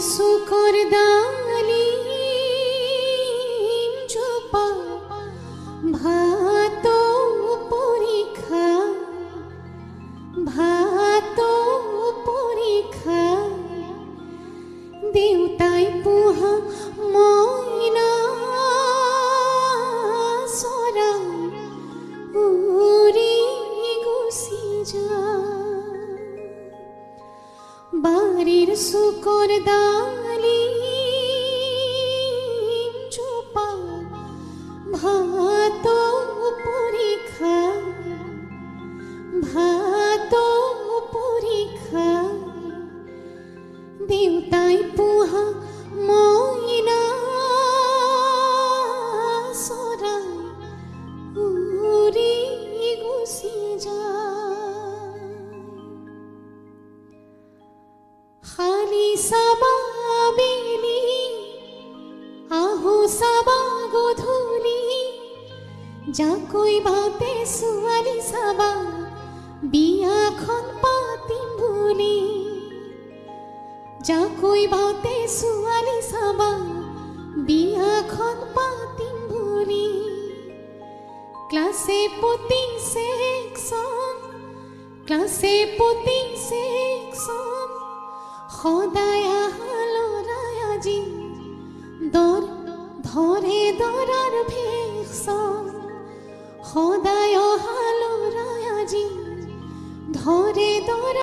শুকৰ দালি চোপা ভাত পৰীক্ষা দেউতাই পোহা মইনা চৰা উৰি গুচি যায় বাড়িৰ শুকৰ দালি চোপা ভাত পৰীক্ষা দেউতাই পোহা মইনা চৰা উৰি গুচি যায় খালি চাবা বেলি আহো চাবা গধূলি যাকৈ বাতে ছোৱালী চাবা বিয়াখন পাতিম বুলি যাকৈ বাতে ছোৱালী চাবা বিয়াখন পাতিম বুলি ক্লাছে পতি ছেকচন সদায় আহা ল'ৰাই আজি ধৰে দৰাৰ ভেকচন সদায় অহা ল'ৰাই আজি ধৰে দৰা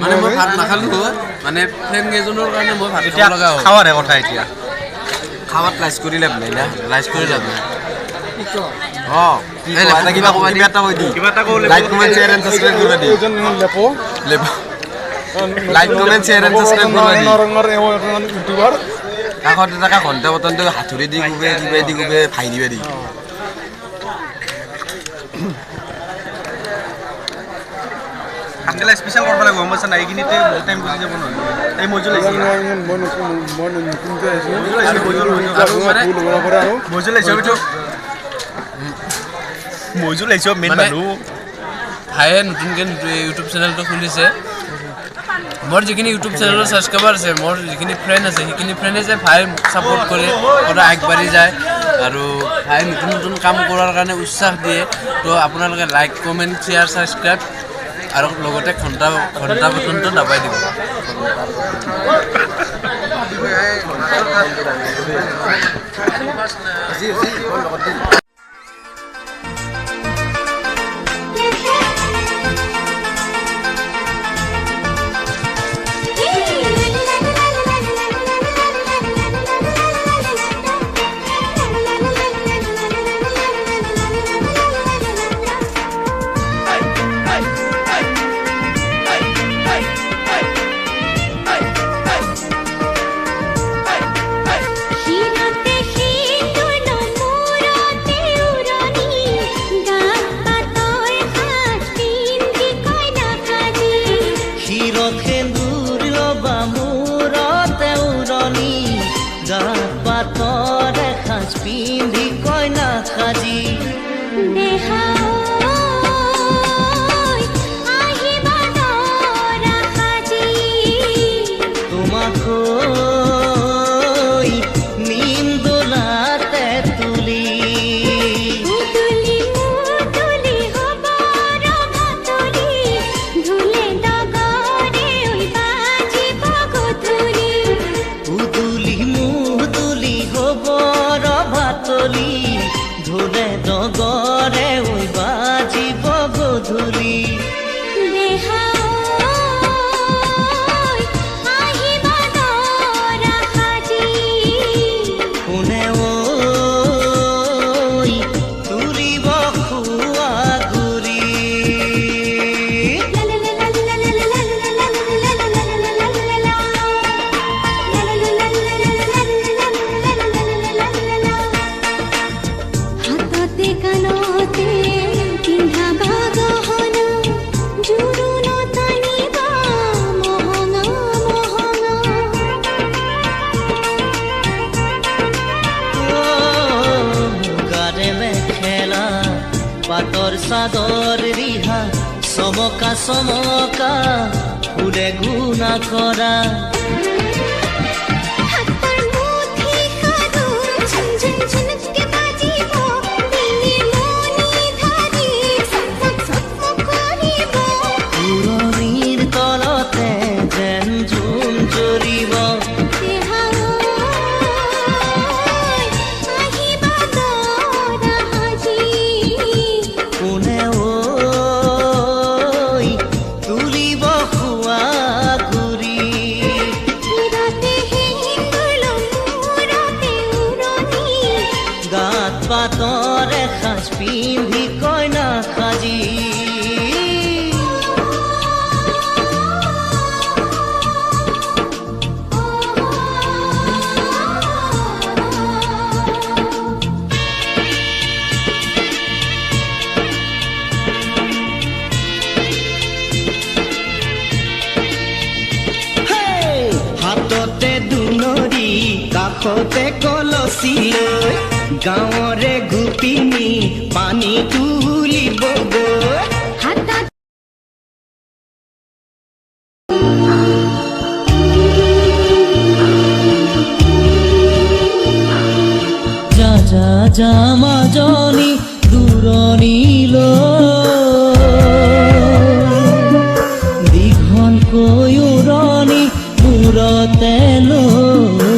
মানে মই ভাত নাখালো মানে ফ্ৰেণ্ড কেইজনৰ কাৰণে মই ভাত খাব লগা হ'ল খাৱাৰে কথা এতিয়া খাৱাত লাইচ কৰি লাভ নাই না লাইচ কৰি লাভ নাই like comment share and subscribe কৰিব দি like comment share and subscribe কৰিব দি ইউটিউবাৰ কাষত এটা ঘণ্টা বটনটো হাতুৰি দি গুবে কিবা দি গুবে ভাই দিবে দি আঙ্কেল স্পেশাল করব লাগব আমার না এইখিনিতে বহুত টাইম গুজি যাব না এই মজুল আছে মন নতুনকে আছে মজুল আছে তো মজুল আছে মেন মানুহ ভাইয়ে নতুনকে ইউটিউব চেনেলটো খুলিছে মোৰ যিখিনি ইউটিউব চেনেলৰ সাবস্ক্ৰাইবাৰ আছে মোৰ যিখিনি ফ্ৰেণ্ড আছে সেইখিনি ফ্ৰেণ্ডে যে ভাই সাপোৰ্ট কৰে পুৰা আগবাঢ়ি যায় আৰু ভাই নতুন নতুন কাম কৰাৰ কাৰণে উৎসাহ দিয়ে তো আপোনালোকে লাইক কমেন্ট শ্বেয়াৰ সাবস্ক্ৰাইব আৰু লগতে ঘণ্টা বটনটো দবাই দিব হিরাতে হিতুন মুরতে সাজ পিন্ধি কইনা সাজি তোমাকৈ নিম দোলাতে তুলি উদুলি মুদুলি হব ৰভাতলি ঢোলে ডগৰে ঐ বাজিব গধূলি কোনে ঐ তুলিব খোৱা গুৰি হাততে কাণতে পিন্ধা গহনা জোৰোণ টানিবা মহঙা মহঙা গাৰে মেখেলা পাতৰ চাদৰ ৰিহা চমকা চমকা ফুলে গুণা কৰা হাতৰ মুঠি খাৰু ঝনঝন ঝনকে বাজিব দিনে মনি ধাৰি চকমক চকমক কৰিব পুৰণিৰ তলতে যেন জোন জৰিব আহিবা দৰা সাজি কোনে ঐ তুলিব খোৱা গুৰি মূৰতে হিন্দুল মূৰতে উৰণি গাত পাতৰে সাজ পিন্ধি কইনা সাজি হাততে দুনৰি কাষতে কলচি লৈ গাঁৱৰে গোপিনী পানী তুলিবগৈ হাতত যা যা যা মাজনী দূৰণিলৈ দীঘলকৈ উৰণি মূৰতে লৈ